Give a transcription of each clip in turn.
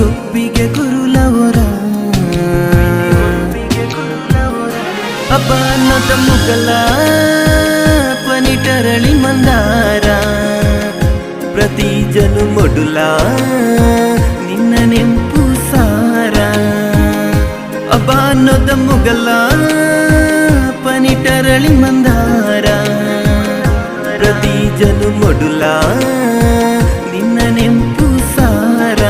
ಒಪ್ಪಿಗೆ ಕುರುಲವರ ಅಬ್ಬ ಅನ್ನದ ಮುಗಲ ಪನಿಟರಳಿ ಮಂದಾರ ಪ್ರತಿ ಜನು ಮೊಡುಲ ನಿನ್ನ ನೆಂಪು ಸಾರ ಅಬ್ಬ ಅನ್ನದ ಮುಗಲ ಪನಿಟರಳಿ ಮಂದಾರ ಪ್ರತಿ ಜನು ಮೊಡುಲ ನಿನ್ನ ನೆಂಪು ಸಾರ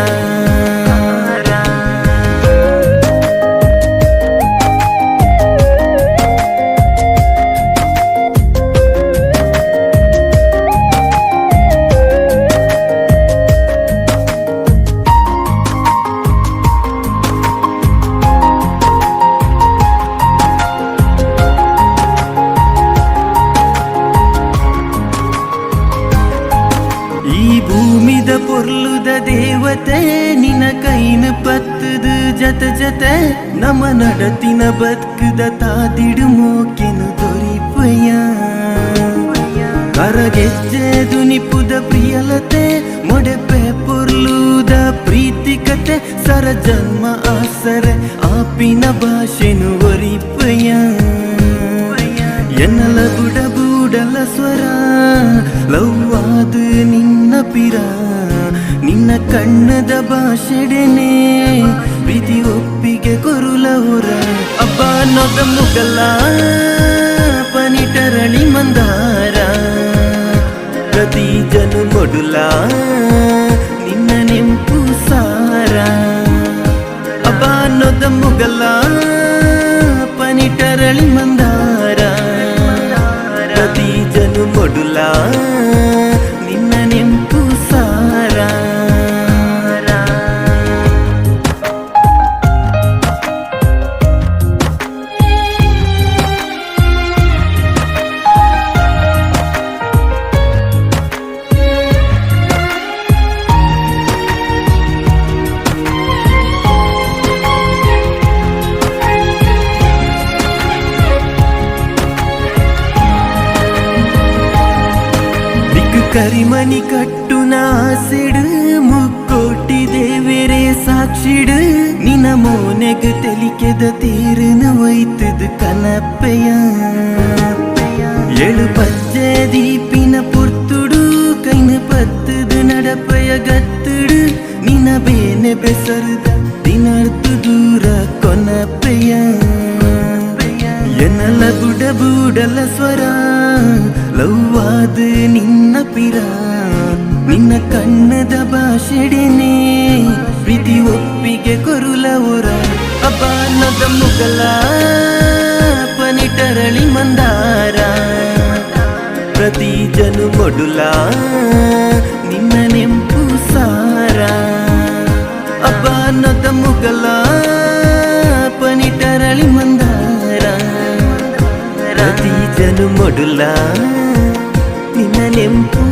ಈ ಭೂಮಿದ ಪೊರ್ಲುದ ದೇವತೆ ನಿನ್ನ ಕೈನ ಪತ್ತದ ಜತೆ ಜತೆ ನಮ್ಮ ನಡತಿನ ಬದುಕದ ತಾದಿಡು ಮೋಕೆನು ದೊರಿಪಯ ಕರಗೆಜ್ಜೆ ದುನಿಪುದ ಪ್ರಿಯಲತೆ ಮೊಡೆಪೆ ಪೊರ್ಲುದ ಪ್ರೀತಿ ಕತೆ ಸರ ಜನ್ಮ ಆಸರೆ ಆಪಿನ ಭಾಷೆನು ಒರಿಪಯ ಎನ್ನಲ ಬುಡ ಬೂಡಲ ಸ್ವರ ಲವ್ವಾದ ನಿನ್ನ ಪಿರ ನಿನ್ನ ಕಣ್ಣದ ಭಾಷೆಡೆನೆ ಪ್ರೀತಿ ಒಪ್ಪಿಗೆ ಕೊರುಲವರ ಅಬ್ಬ ನೊದ ಮುಗಲ ಪನಿಟರಳಿ ಮಂದಾರ ಪ್ರತಿ ಜನು ಮೊಡುಲ ನಿನ್ನ ನೆಂಪು ಸಾರ ಅಬ್ಬ ನೊದ ಮುಗಲ ಪನಿಟರಳಿ ಮಂದಾರ ಪ್ರತಿ ಜನು ಮೊಡುಲ ನಿನ್ನ ನೆಂಪು ಸಾರ ಕರಿಮನಿ ಕಟ್ಟು ನಾಸಿಡು ಮುಕ್ಕೋಟಿ ದೇವೇರೆ ಸಾಕ್ಷಿಡು ನಿನ್ನ ಮೋನೆಗ ತೆಲಿಕೆದ ತೀರನ ಒಯ್ತದ ಕನಪ್ಪೆಯ ಏಳು ಪಜ್ಜೆ ದೀಪಿನ ಪುರ್ತುಡು ಕೈನ ಪತ್ತದ ನಡಪೆಯ ಗತ್ತುಡು ನಿನ್ನ ಬೇನೆ ಬೆಸರದ ದಿನರ್ತು ದೂರ ಕೊನಪ್ಪೆಯ ಎನ್ನಲ ಬುಡ ಬೂಡಲ ಸ್ವರ ಲವ್ವಾದ ನಿನ್ನ ಪಿರ ನಿನ್ನ ಕಣ್ಣದ ಭಾಷೆಡೆನೆ ಪ್ರೀತಿ ಒಪ್ಪಿಗೆ ಕೊರುಲವರ ಅಬ್ಬ ಅನ್ನದ ಮುಗಲ ಪನಿಟರಳಿ ಮಂದಾರ ಪ್ರತಿ ಜನು ಮೊಡುಲ ನಿನ್ನ ನೆಂಪು ಸಾರ ಅಬ್ಬ ಅನ್ನದ ಮುಗಲ ಪನಿಟರಳಿ ಮಂದಾರ ಪ್ರತಿ ಜನು ಮೊಡುಲ ನಿನ್ನ ನೆಂಪು